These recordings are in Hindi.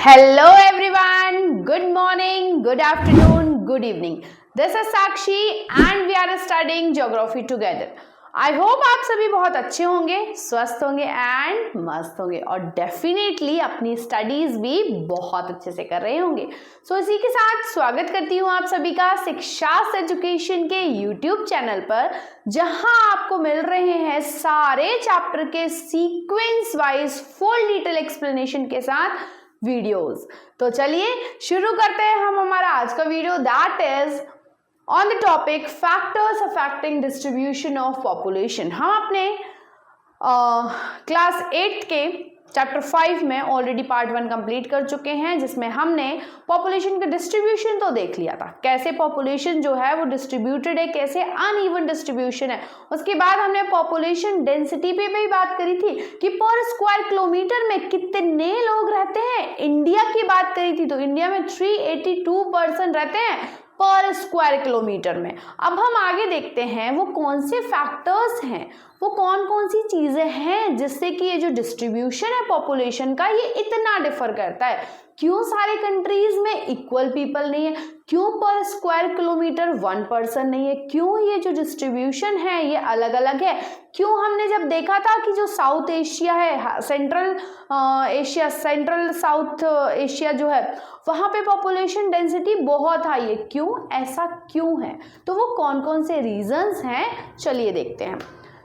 Hello everyone, good morning, good afternoon, good evening. This is Sakshi and we are studying geography together. I hope आप सभी बहुत अच्छे होंगे, स्वस्थ होंगे एंड मस्त होंगे और डेफिनेटली अपनी स्टडीज भी बहुत अच्छे से कर रहे होंगे। इसी के साथ स्वागत करती हूँ आप सभी का शिक्षास्त्र एजुकेशन के यूट्यूब चैनल पर, जहां आपको मिल रहे हैं सारे चैप्टर के sequence wise full detail explanation के साथ वीडियोस। तो चलिए शुरू करते हैं हम हमारा आज का video, that is on the topic factors affecting distribution of population. हम अपने क्लास 8 के चैप्टर 5 में ऑलरेडी पार्ट 1 कंप्लीट कर चुके हैं, जिसमें हमने पॉपुलेशन का डिस्ट्रीब्यूशन तो देख लिया था, कैसे पॉपुलेशन जो है वो डिस्ट्रीब्यूटेड है, कैसे अनइवन डिस्ट्रीब्यूशन है। उसके बाद हमने पॉपुलेशन डेंसिटी पे भी बात करी थी कि पर स्क्वायर किलोमीटर में कितने लोग रहते हैं। इंडिया की बात करी थी तो इंडिया में 382 पर्सन रहते हैं पर स्क्वायर किलोमीटर में। अब हम आगे देखते हैं वो कौन से फैक्टर्स हैं, वो कौन कौन सी चीजें हैं जिससे कि ये जो डिस्ट्रीब्यूशन है पॉपुलेशन का ये इतना डिफर करता है। क्यों सारे कंट्रीज में इक्वल पीपल नहीं है, क्यों पर स्क्वायर किलोमीटर 1 पर्सन नहीं है, क्यों ये जो डिस्ट्रीब्यूशन है ये अलग अलग है। क्यों हमने जब देखा था कि जो साउथ एशिया है, central Asia, central south Asia जो है, वहां पे पॉपुलेशन डेंसिटी बहुत हाई है, क्यों ऐसा क्यों है, तो वो कौन कौन से रीजंस हैं चलिए देखते हैं।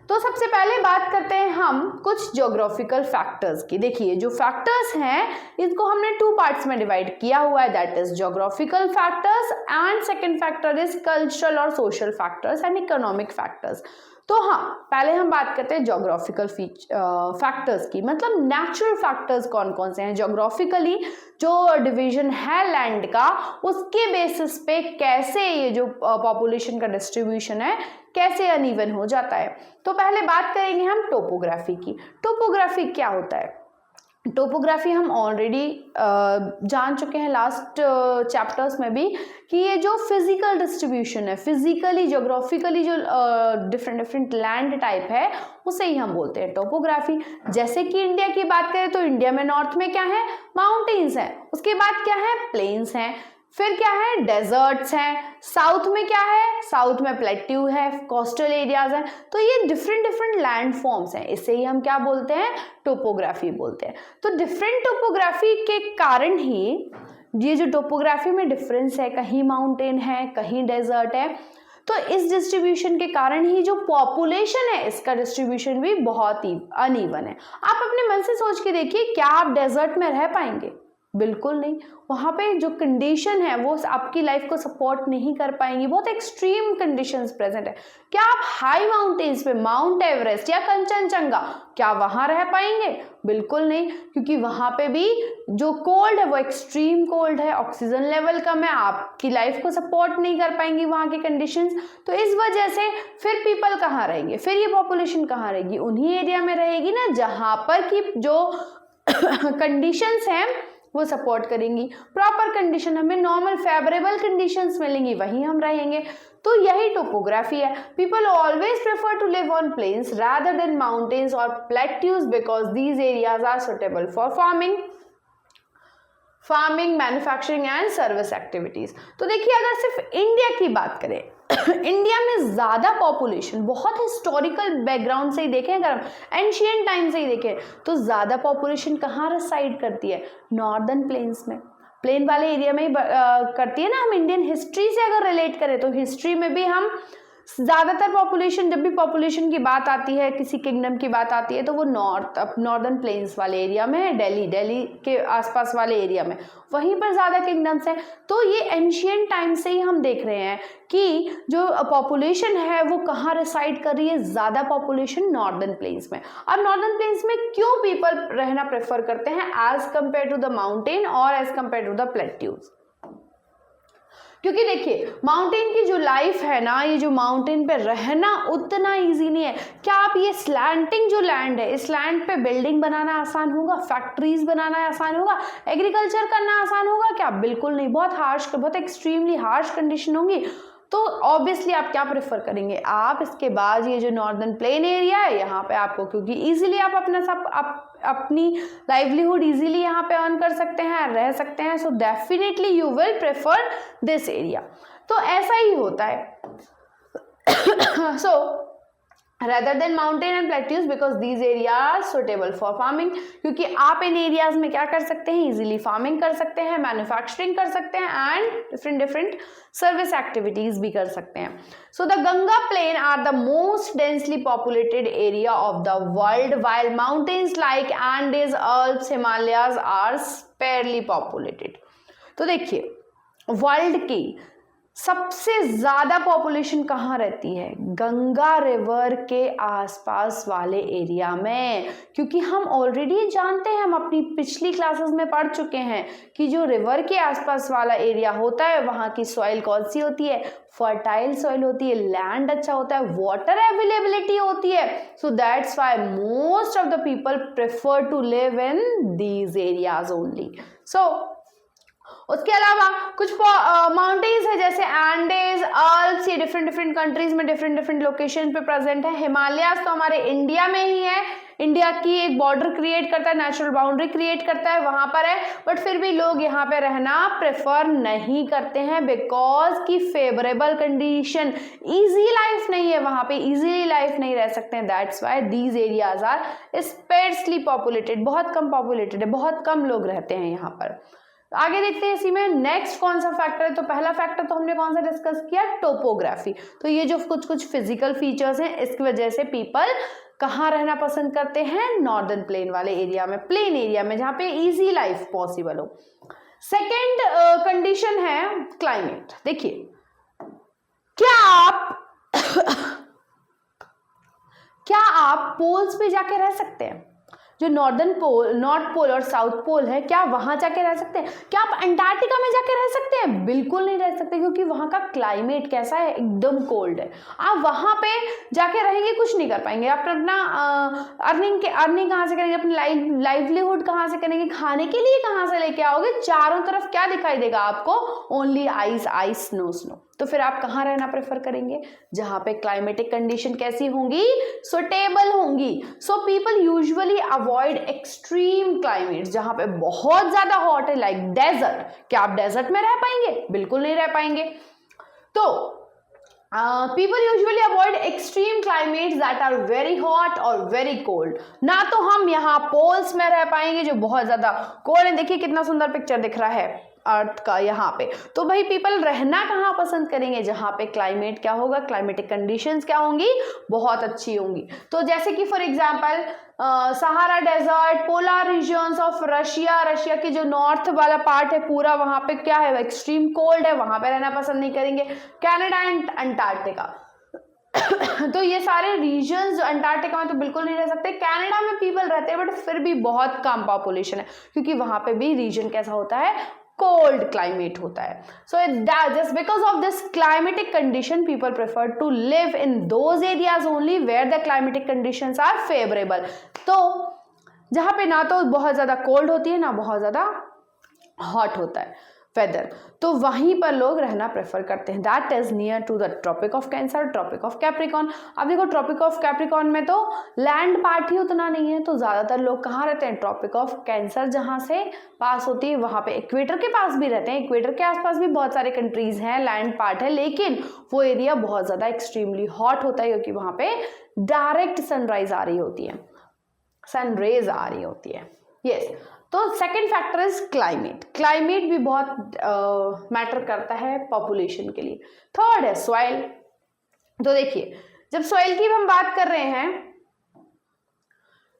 तो सबसे पहले बात करते हैं हम कुछ ज्योग्राफिकल फैक्टर्स की। देखिए जो फैक्टर्स हैं इसको हमने 2 पार्ट्स में डिवाइड किया हुआ है, that is geographical factors and second factor is cultural और social factors and economic factors. तो हाँ, पहले हम बात करते हैं ज्योग्राफिकल फैक्टर्स की, मतलब नेचुरल फैक्टर्स कौन कौन से हैं। ज्योग्राफिकली जो डिवीजन है लैंड का, उसके बेसिस पे कैसे ये जो पॉपुलेशन का डिस्ट्रीब्यूशन है कैसे अनइवन हो जाता है। तो पहले बात करेंगे हम टोपोग्राफी की। टोपोग्राफी क्या होता है? टोपोग्राफी हम ऑलरेडी जान चुके हैं लास्ट चैप्टर्स में भी कि ये जो फिजिकल डिस्ट्रीब्यूशन है, फिजिकली ज्योग्राफिकली जो डिफरेंट डिफरेंट लैंड टाइप है उसे ही हम बोलते हैं टोपोग्राफी। जैसे कि इंडिया की बात करें तो इंडिया में नॉर्थ में क्या है, माउंटेन्स हैं, उसके बाद क्या है, प्लेन्स हैं, फिर क्या है, डेजर्ट्स हैं, साउथ में क्या है, साउथ में प्लेट्यू है, कोस्टल एरियाज हैं। तो ये डिफरेंट डिफरेंट लैंड फॉर्म्स हैं, इसे ही हम क्या बोलते हैं, टोपोग्राफी बोलते हैं। तो डिफरेंट टोपोग्राफी के कारण ही ये जो टोपोग्राफी में डिफरेंस है, कहीं माउंटेन है कहीं डेजर्ट है, तो इस डिस्ट्रीब्यूशन के कारण ही जो पॉपुलेशन है इसका डिस्ट्रीब्यूशन भी बहुत ही अनइवन है। आप अपने मन से सोच के देखिए, क्या आप डेजर्ट में रह पाएंगे? बिल्कुल नहीं। वहाँ पे जो कंडीशन है वो आपकी लाइफ को सपोर्ट नहीं कर पाएंगी, बहुत एक्सट्रीम कंडीशंस प्रेजेंट है। क्या आप हाई माउंटेन्स पे, माउंट एवरेस्ट या कंचनजंगा, क्या वहाँ रह पाएंगे? बिल्कुल नहीं, क्योंकि वहाँ पे भी जो कोल्ड है वो एक्सट्रीम कोल्ड है, ऑक्सीजन लेवल कम है, आपकी लाइफ को सपोर्ट नहीं कर पाएंगी वहाँ की कंडीशंस। तो इस वजह से फिर पीपल कहाँ रहेंगे, फिर ये पॉपुलेशन कहाँ रहेगी? उन्हीं एरिया में रहेगी ना जहाँ पर की जो कंडीशंस हैं वो सपोर्ट करेंगी, प्रॉपर कंडीशन, हमें नॉर्मल फेवरेबल कंडीशंस मिलेंगी, वहीं हम रहेंगे। तो यही टोपोग्राफी है। People always prefer to live on plains rather than mountains और plateaus because these areas are suitable for farming, manufacturing and service activities. तो देखिए अगर सिर्फ इंडिया की बात करें इंडिया में ज्यादा पॉपुलेशन, बहुत हिस्टोरिकल बैकग्राउंड से ही देखें, अगर हम एंशियंट टाइम से ही देखें तो ज्यादा पॉपुलेशन कहाँ रिसाइड करती है, नॉर्दर्न प्लेन्स में, प्लेन वाले एरिया में ही करती है ना। हम इंडियन हिस्ट्री से अगर रिलेट करें तो हिस्ट्री में भी हम ज्यादातर पॉपुलेशन, जब भी पॉपुलेशन की बात आती है, किसी किंगडम की बात आती है, तो वो नॉर्दर्न प्लेन्स वाले एरिया में है, दिल्ली के आसपास वाले एरिया में, वहीं पर ज्यादा किंगडम्स हैं। तो ये एंशियंट टाइम से ही हम देख रहे हैं कि जो पॉपुलेशन है वो कहाँ रिसाइड कर रही है, ज्यादा पॉपुलेशन नॉर्दर्न प्लेन्स में। अब नॉर्दर्न प्लेन्स में क्यों पीपल रहना प्रेफर करते हैं as compare to the mountain और as compare to the plateaus? क्योंकि देखिए माउंटेन की जो लाइफ है ना, ये जो माउंटेन पे रहना उतना इजी नहीं है। क्या आप ये स्लैंटिंग जो लैंड है, इस लैंड पे बिल्डिंग बनाना आसान होगा, फैक्ट्रीज बनाना आसान होगा, एग्रीकल्चर करना आसान होगा क्या? बिल्कुल नहीं, बहुत हार्श, बहुत एक्सट्रीमली हार्श कंडीशन होंगी। तो ऑब्वियसली आप क्या प्रेफर करेंगे, आप इसके बाद ये जो नॉर्दर्न प्लेन एरिया है यहाँ पे आपको, क्योंकि इजीली आप अपना सब अपनी लाइवलीहुड इजीली यहाँ पे अर्न कर सकते हैं, रह सकते हैं, so definitely you will prefer this area. तो ऐसा ही होता है। सो rather than mountain and plateaus because these areas suitable for farming, क्योंकि आप इन एरियाज में क्या कर सकते हैं, इजीली फार्मिंग कर सकते हैं, मैन्युफैक्चरिंग कर सकते हैं एंड डिफरेंट सर्विस एक्टिविटीज भी कर सकते हैं। So the Ganga plain are the most densely populated area of the world while mountains like Andes, Alps, Himalayas are sparsely populated। तो देखिए वर्ल्ड की सबसे ज्यादा पॉपुलेशन कहाँ रहती है, गंगा रिवर के आसपास वाले एरिया में, क्योंकि हम ऑलरेडी जानते हैं, हम अपनी पिछली क्लासेस में पढ़ चुके हैं कि जो रिवर के आसपास वाला एरिया होता है वहाँ की सॉइल कौन सी होती है, फर्टाइल सॉइल होती है, लैंड अच्छा होता है, वाटर अवेलेबिलिटी होती है। So that's why most of the people prefer to live in these areas only. So उसके अलावा कुछ माउंटेन्स है जैसे एंडेज, अल्प्स, ये डिफरेंट कंट्रीज में डिफरेंट लोकेशन पे प्रेजेंट है। हिमालयाज तो हमारे इंडिया में ही है, इंडिया की एक बॉर्डर क्रिएट करता है, नेचुरल बाउंड्री क्रिएट करता है, वहां पर है, बट फिर भी लोग यहाँ पे रहना प्रेफर नहीं करते हैं बिकॉज की फेवरेबल कंडीशन, इजी लाइफ नहीं है वहां पे, इजीली लाइफ नहीं रह सकते हैं। That's why these areas are sparsely populated, बहुत कम पॉपुलेटेड है, बहुत कम लोग रहते हैं यहाँ पर। आगे देखते हैं इसी में नेक्स्ट कौन सा फैक्टर है। तो पहला फैक्टर तो हमने कौन सा डिस्कस किया, टोपोग्राफी। तो ये जो कुछ फिजिकल फीचर्स हैं इसकी वजह से पीपल कहाँ रहना पसंद करते हैं, नॉर्दर्न प्लेन वाले एरिया में, प्लेन एरिया में, जहाँ पे इजी लाइफ पॉसिबल हो। सेकेंड कंडीशन है क्लाइमेट। देखिए क्या आप पोल्स पे जाके रह सकते हैं, जो नॉर्थ पोल और साउथ पोल है, क्या वहां जाके रह सकते हैं? क्या आप अंटार्कटिका में जाके रह सकते हैं? बिल्कुल नहीं रह सकते, क्योंकि वहां का क्लाइमेट कैसा है, एकदम कोल्ड है। आप वहां पे जाके रहेंगे, कुछ नहीं कर पाएंगे, आप अपना अर्निंग कहाँ से करेंगे, अपनी लाइवलीहुड कहाँ से करेंगे, खाने के लिए कहाँ से लेके आओगे? चारों तरफ क्या दिखाई देगा आपको, only ice ice, snow snow. तो फिर आप कहाँ रहना प्रेफर करेंगे, जहां पे क्लाइमेटिक कंडीशन कैसी होंगी, सुटेबल होंगी। So people usually avoid extreme climate, जहां पे बहुत ज्यादा हॉट है, लाइक डेजर्ट। क्या आप डेजर्ट में रह पाएंगे? बिल्कुल नहीं रह पाएंगे। तो people usually avoid extreme climates that are very hot और वेरी कोल्ड। ना तो हम यहाँ पोल्स में रह पाएंगे जो बहुत ज्यादा कोल्ड है, देखिए कितना सुंदर पिक्चर दिख रहा है अर्थ का यहाँ पे। तो भाई पीपल रहना कहाँ पसंद करेंगे, जहाँ पे क्लाइमेट क्या होगा, क्लाइमेटिक कंडीशंस क्या होंगी, बहुत अच्छी होंगी। तो जैसे कि for example Sahara desert, polar regions of Russia की जो नॉर्थ वाला पार्ट है पूरा, वहां पे क्या है, एक्सट्रीम कोल्ड है, वहां पे रहना पसंद नहीं करेंगे। कनाडा एंड अंटार्कटिका तो ये सारे रीजन्स, जो अंटार्कटिका में तो बिल्कुल नहीं रह सकते, कनाडा में पीपल रहते हैं बट फिर भी बहुत कम पॉपुलेशन है, क्योंकि वहां पे भी रीजन कैसा होता है, कोल्ड क्लाइमेट होता है। So just because of this climatic condition people prefer to live in those areas only where the climatic conditions are favourable. तो जहां पे ना तो बहुत ज्यादा कोल्ड होती है, ना बहुत ज्यादा हॉट होता है वेदर, तो वहीं पर लोग रहना प्रेफर करते हैं। That is near to the Tropic of Cancer, Tropic of Capricorn. अब देखो ट्रॉपिक ऑफ कैप्रिकॉन में तो लैंड पार्ट ही उतना नहीं है, तो ज्यादातर लोग कहाँ रहते हैं, ट्रॉपिक ऑफ कैंसर जहाँ से पास होती है वहां पे, इक्वेटर के पास भी रहते हैं। इक्वेटर के आसपास भी बहुत सारे कंट्रीज हैं, लैंड पार्ट है, लेकिन वो एरिया बहुत ज्यादा एक्सट्रीमली हॉट होता है, क्योंकि वहां पे डायरेक्ट सनराइज आ रही होती है, सनरेज आ रही होती है। यस, तो second factor is climate. Climate भी बहुत मैटर करता है पॉपुलेशन के लिए। थर्ड है सॉइल। तो देखिए जब सॉइल की हम बात कर रहे हैं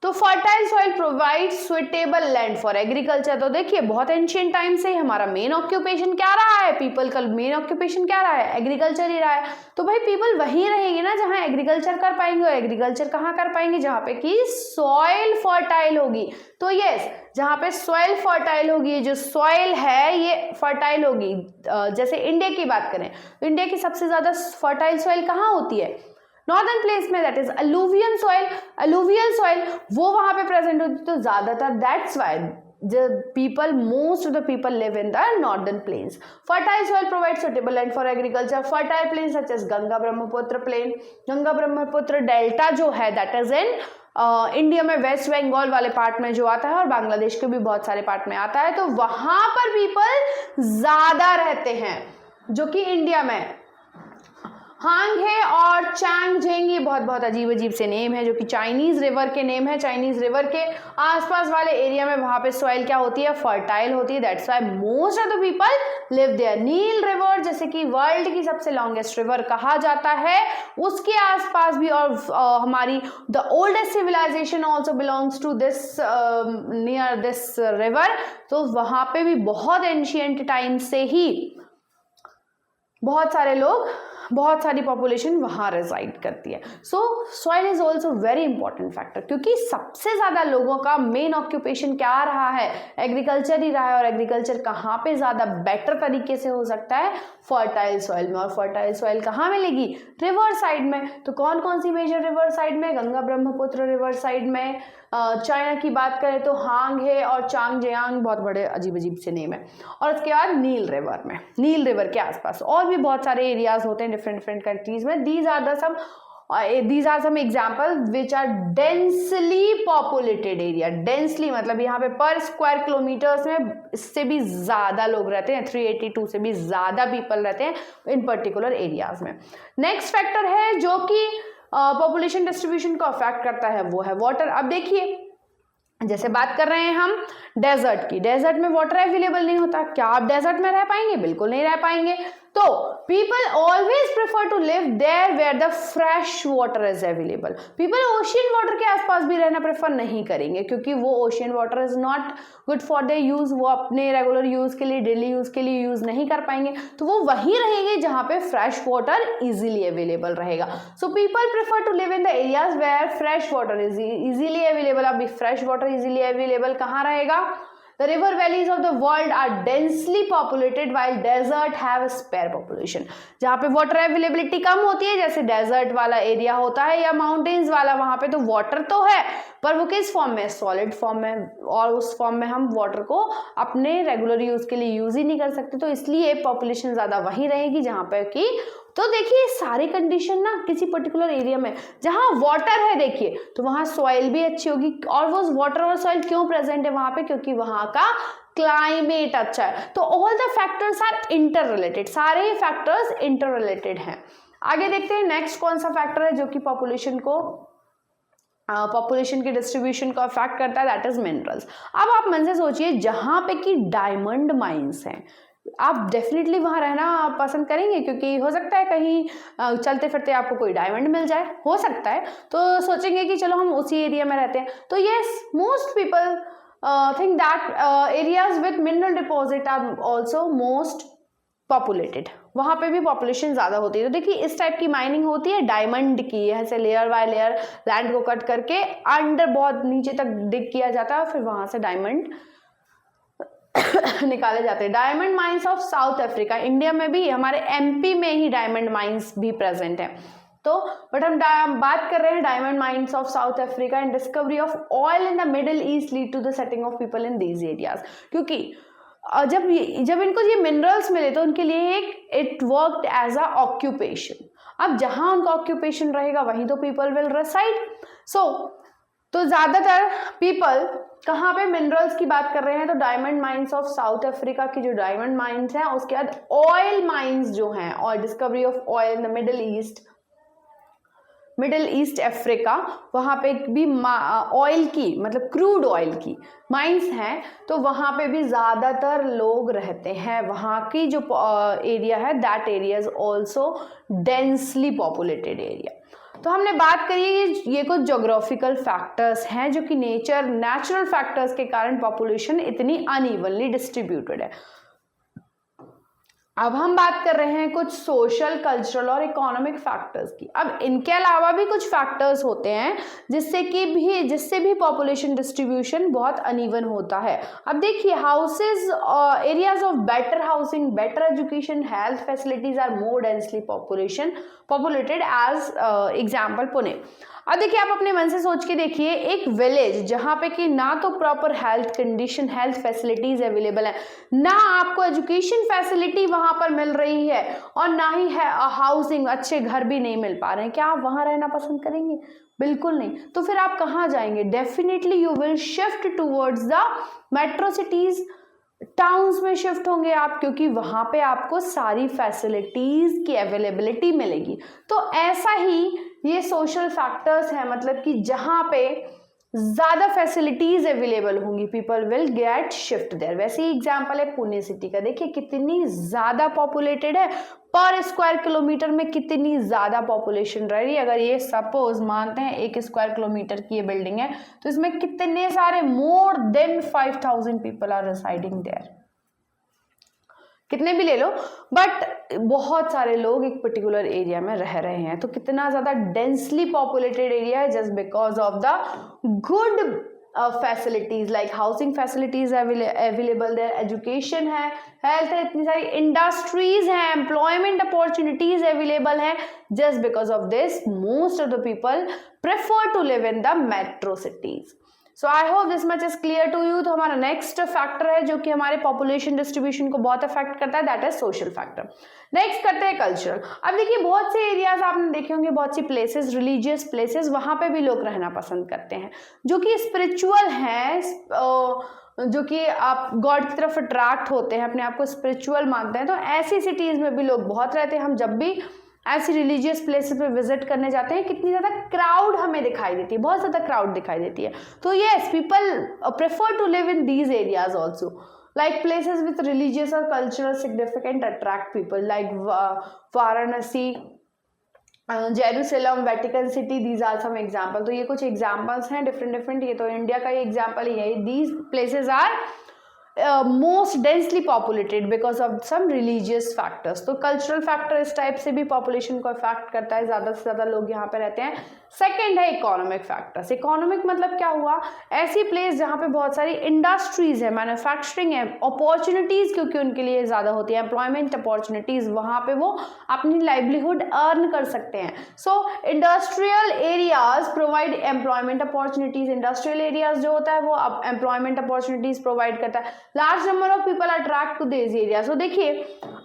तो fertile soil provide suitable land for agriculture. तो देखिए बहुत एंशिएंट टाइम से हमारा मेन ऑक्यूपेशन क्या रहा है, पीपल का मेन ऑक्यूपेशन क्या रहा है, एग्रीकल्चर ही रहा है। तो भाई पीपल वहीं रहेंगे ना जहां एग्रीकल्चर कर पाएंगे, और एग्रीकल्चर कहाँ कर पाएंगे, जहां पे कि सॉइल फर्टाइल होगी। तो यस, जहां पे सॉइल फर्टाइल होगी, जो सॉइल है ये फर्टाइल होगी। जैसे इंडिया की बात करें तो इंडिया की सबसे ज्यादा फर्टाइल सॉइल कहाँ होती है, नॉर्दर्न प्लेस में, दैट इज अलूवियल सॉइल वो वहां पे प्रेजेंट होती है। तो ज्यादातर that's why most of the people live in the northern plains. Fertile soil provides suitable land for agriculture. Fertile plains such as Ganga Brahmaputra plain, Ganga Brahmaputra delta जो है that is in इंडिया में वेस्ट बंगाल वाले पार्ट में जो आता है और बांग्लादेश के भी बहुत सारे पार्ट में आता है, तो वहां पर पीपल ज्यादा रहते हैं जो कि इंडिया में हांगहे और चांगजेंग, ये बहुत बहुत अजीब अजीब से नेम है जो कि चाइनीज रिवर के नेम है। चाइनीज रिवर के आसपास वाले एरिया में वहां पे सॉइल क्या होती है, फर्टाइल होती है, that's why most of the people live there. Nile river जैसे कि वर्ल्ड की सबसे लॉन्गेस्ट रिवर कहा जाता है, उसके आसपास भी और हमारी the oldest civilisation also belongs to this near this river, तो वहां पे भी बहुत एंशियंट टाइम से ही बहुत सारे लोग, बहुत सारी पॉपुलेशन वहाँ रेजाइड करती है। सो soil is also very important factor, क्योंकि सबसे ज़्यादा लोगों का मेन ऑक्यूपेशन क्या रहा है, एग्रीकल्चर ही रहा है। और एग्रीकल्चर कहाँ पे ज़्यादा बेटर तरीके से हो सकता है, फर्टाइल सॉइल में। और फर्टाइल सॉइल कहाँ मिलेगी, रिवर साइड में। तो कौन कौन सी मेजर रिवर साइड में, गंगा ब्रह्मपुत्र रिवर साइड में। चाइना की बात करें तो हांगहे और चांगजियांग, बहुत बड़े अजीब अजीब से नेम है। और उसके बाद नील रिवर में, नील रिवर के आसपास और भी बहुत सारे एरियाज होते हैं डिफरेंट कंट्रीज में। These are some example which are densely populated area. Densely मतलब यहाँ पे पर स्क्वायर किलोमीटर्स में इससे भी ज्यादा लोग रहते हैं, 382 से भी ज्यादा पीपल रहते हैं इन पर्टिकुलर एरियाज में। नेक्स्ट फैक्टर है जो कि पॉपुलेशन डिस्ट्रीब्यूशन को अफेक्ट करता है, वो है वाटर। अब देखिए, जैसे बात कर रहे हैं हम डेजर्ट की, डेजर्ट में वाटर अवेलेबल नहीं होता, क्या आप डेजर्ट में रह पाएंगे, बिल्कुल नहीं रह पाएंगे। तो people always prefer to live there where the fresh water is available. People ocean water के आसपास भी रहना प्रेफर नहीं करेंगे, क्योंकि वो ocean water is not good for their use, वो अपने रेगुलर यूज के लिए, डेली यूज के लिए यूज नहीं कर पाएंगे। तो वो वहीं रहेंगे जहां पे फ्रेश वाटर इजीली अवेलेबल रहेगा। So people prefer to live in the areas where fresh water is easily available. अब फ्रेश वाटर इजीली अवेलेबल कहाँ रहेगा, The river valleys of the world are densely populated while desert have a spare population. जहाँ पे वाटर अवेलेबिलिटी कम होती है, जैसे डेजर्ट वाला एरिया होता है या माउंटेन्स वाला, वहाँ पे तो वाटर तो है पर वो किस फॉर्म में, सॉलिड फॉर्म में, और उस फॉर्म में हम वाटर को अपने रेगुलर यूज के लिए यूज ही नहीं कर सकते। तो इसलिए पॉपुलेशन ज्यादा वहीं रहेगी जहाँ पे कि, तो देखिए सारी कंडीशन ना किसी पर्टिकुलर एरिया में जहां वाटर है, देखिए तो वहां सॉइल भी अच्छी होगी। और वो वाटर और सॉइल क्यों प्रेजेंट है वहां पे, क्योंकि वहां का क्लाइमेट अच्छा है। तो all the factors are interrelated, सारे ही फैक्टर्स इंटर रिलेटेड हैं। आगे देखते हैं नेक्स्ट कौन सा फैक्टर है जो कि पॉपुलेशन के डिस्ट्रीब्यूशन को अफेक्ट करता है, दैट इज मिनरल्स। अब आप मन से सोचिए, जहां पे कि डायमंड माइंस हैं, आप डेफिनेटली वहां रहना पसंद करेंगे, क्योंकि हो सकता है कहीं चलते फिरते आपको कोई डायमंड मिल जाए, हो सकता है, तो सोचेंगे कि चलो हम उसी एरिया में रहते हैं। तो yes, most people think that areas with mineral deposit are also most populated, वहां पे भी पॉपुलेशन ज्यादा होती है। तो देखिए इस टाइप की माइनिंग होती है डायमंड की, ऐसे लेयर बाय लेयर लैंड को कट करके अंडर बहुत नीचे तक डिग किया जाता है, फिर वहां से डायमंड निकाले जाते हैं। Diamond mines of South Africa, India में भी, हमारे एमपी में ही डायमंड माइंस भी प्रेजेंट है। तो बट हम बात कर रहे हैं diamond mines of South Africa and discovery of oil in the Middle East lead to the setting of people in these areas. क्योंकि जब इनको ये मिनरल्स मिले तो उनके लिए it worked as a occupation. अब जहां उनका ऑक्यूपेशन रहेगा वहीं तो पीपल विल रेसाइड। तो ज्यादातर पीपल कहाँ पे मिनरल्स की बात कर रहे हैं, तो diamond mines of South Africa की जो डायमंड माइंस हैं, उसके बाद ऑयल माइंस जो हैं, और discovery of oil in the Middle east Africa, वहां पे भी ऑयल की, मतलब क्रूड ऑयल की माइंस हैं, तो वहां पे भी ज्यादातर लोग रहते हैं। वहां की जो एरिया है, that area is also densely populated area. तो हमने बात करी है ये कुछ ज्योग्राफिकल फैक्टर्स हैं जो कि नेचुरल फैक्टर्स के कारण पॉपुलेशन इतनी अनइवनली डिस्ट्रीब्यूटेड है। अब हम बात कर रहे हैं कुछ सोशल, कल्चरल और इकोनॉमिक फैक्टर्स की। अब इनके अलावा भी कुछ फैक्टर्स होते हैं जिससे भी पॉपुलेशन डिस्ट्रीब्यूशन बहुत अनइवन होता है। अब देखिए, houses, areas of better housing, better education, health facilities are more densely populated as example Pune. अब देखिए, आप अपने मन से सोच के देखिए, एक विलेज जहाँ पे कि ना तो proper health condition, health facilities available है, ना आपको एजुकेशन फैसिलिटी वहां पर मिल रही है, और ना ही है हाउसिंग, अच्छे घर भी नहीं मिल पा रहे हैं, क्या आप वहां रहना पसंद करेंगे? बिल्कुल नहीं। तो फिर आप कहाँ जाएंगे? Definitely you will shift towards the metro cities, towns में शिफ्ट होंगे आप, क्योंकि वहां पे आपको सारी फैसिलिटीज की अवेलेबिलिटी मिलेगी। तो ऐसा ही ये सोशल फैक्टर्स हैं, मतलब कि जहां पे ज्यादा फैसिलिटीज अवेलेबल होंगी, people will get shift there. वैसे ही एग्जांपल है पुणे सिटी का, देखिए कितनी ज्यादा पॉपुलेटेड है, पर स्क्वायर किलोमीटर में कितनी ज्यादा पॉपुलेशन रह रही है। अगर ये सपोज मानते हैं 1 स्क्वायर किलोमीटर की ये बिल्डिंग है, तो इसमें कितने सारे, more than 5000 people are residing there, कितने भी ले लो, बट बहुत सारे लोग एक पर्टिकुलर एरिया में रह रहे हैं। तो कितना ज्यादा डेंसली पॉपुलेटेड एरिया है, just because of the good facilities, like housing facilities available there, education है, हेल्थ है, इतनी सारी इंडस्ट्रीज हैं, एम्प्लॉयमेंट अपॉर्चुनिटीज अवेलेबल हैं। Just because of this most of the people prefer to live in the metro cities. So I hope this much is clear to you. तो हमारा नेक्स्ट फैक्टर है जो कि हमारे पॉपुलेशन डिस्ट्रीब्यूशन को बहुत अफेक्ट करता है, that is social factor. Next करते हैं कल्चरल। अब देखिए, बहुत से एरियाज आपने देखे होंगे, बहुत सी प्लेसेस, रिलीजियस प्लेसेस, वहां पे भी लोग रहना पसंद करते हैं, जो कि स्पिरिचुअल हैं, जो कि आप गॉड की तरफ अट्रैक्ट होते हैं, अपने आप को स्पिरिचुअल मानते हैं। तो ऐसी सिटीज में भी लोग बहुत रहते हैं। हम जब भी ऐसी रिलीजियस प्लेसेस पे विजिट करने जाते हैं, कितनी ज़्यादा क्राउड हमें दिखाई देती है, बहुत ज़्यादा क्राउड दिखाई देती है। तो yes, people prefer to live in these areas also, like places with religious or cultural significant attract people, like Varanasi, Jerusalem, Vatican City, these are some example. तो ये कुछ एग्जाम्पल्स हैं डिफरेंट। ये तो इंडिया का ही एग्जाम्पल ही है। These places are most densely populated because of some religious factors. तो कल्चरल फैक्टर इस टाइप से भी पॉपुलेशन को अफेक्ट करता है, ज़्यादा से ज़्यादा लोग यहाँ पे रहते हैं। सेकेंड है इकोनॉमिक फैक्टर्स। इकोनॉमिक मतलब क्या हुआ? ऐसी प्लेस जहाँ पे बहुत सारी इंडस्ट्रीज है, मैन्युफैक्चरिंग है, अपॉर्चुनिटीज़ क्योंकि उनके लिए ज़्यादा होती है, एम्प्लॉयमेंट अपॉर्चुनिटीज़, वहाँ पे वो अपनी लाइवलीहुड अर्न कर सकते हैं। So industrial areas provide employment opportunities. Industrial areas जो होता है वो एम्प्लॉयमेंट अपॉर्चुनिटीज़ प्रोवाइड करता है। Large number of people attract to this area. So देखिए,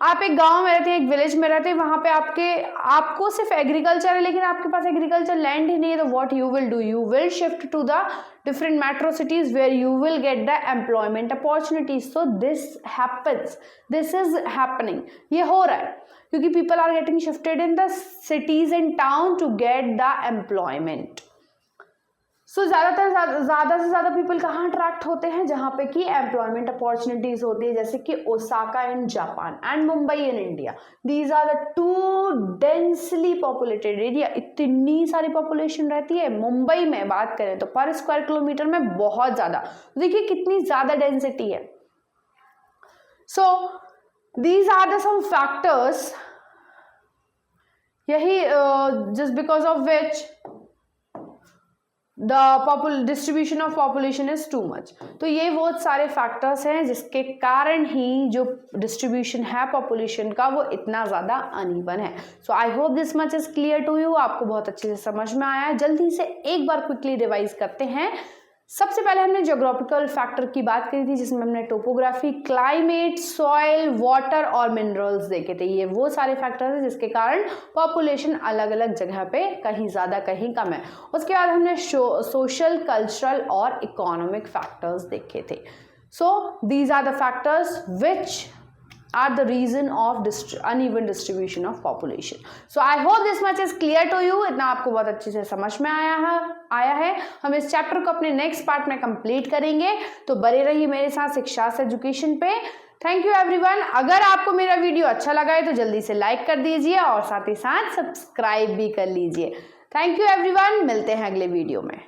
आप एक गांव में रहते हैं, एक विलेज में रहते हैं, वहां पे आपको सिर्फ एग्रीकल्चर है, लेकिन आपके पास एग्रीकल्चर लैंड ही नहीं है। तो what you will do? You will shift to the different metro cities where you will get the employment opportunities. So this happens, this is happening, ये हो रहा है क्योंकि people are getting shifted in the cities and town to get the employment. So ज़्यादा से ज़्यादा पीपल कहाँ अट्रैक्ट होते हैं? जहाँ पे कि एम्प्लॉयमेंट अपॉर्चुनिटीज़ होती है, जैसे कि Osaka in Japan and Mumbai in India. These are the two densely populated area. इतनी सारी पॉपुलेशन रहती है। मुंबई में बात करें तो पर स्क्वायर किलोमीटर में बहुत ज़्यादा, देखिए कितनी ज़्यादा डेंसिटी है। So these are the some factors, यही just because of which the distribution of population is too much. तो ये बहुत सारे फैक्टर्स हैं जिसके कारण ही जो डिस्ट्रीब्यूशन है पॉपुलेशन का वो इतना ज़्यादा अनइवन है। So I hope this much is clear to you. आपको बहुत अच्छे से समझ में आया है। जल्दी से एक बार क्विकली रिवाइज करते हैं। सबसे पहले हमने ज्योग्राफिकल फैक्टर की बात करी थी, जिसमें हमने टोपोग्राफी, क्लाइमेट, सॉइल, वाटर और मिनरल्स देखे थे। ये वो सारे फैक्टर्स हैं जिसके कारण पॉपुलेशन अलग अलग जगह पे कहीं ज़्यादा कहीं कम है। उसके बाद हमने सोशल, कल्चरल और इकोनॉमिक फैक्टर्स देखे थे। So these are the factors which are the reason of uneven distribution of population. So I hope this much is clear to you. इतना आपको बहुत अच्छे से समझ में आया है। हम इस चैप्टर को अपने नेक्स्ट पार्ट में कंप्लीट करेंगे, तो बने रहिए मेरे साथ शिक्षा से एजुकेशन पे। Thank you everyone. अगर आपको मेरा वीडियो अच्छा लगा है तो जल्दी से लाइक कर दीजिए और साथ ही साथ सब्सक्राइब भी कर लीजिए। थैंक यू एवरीवन, मिलते हैं अगले वीडियो में।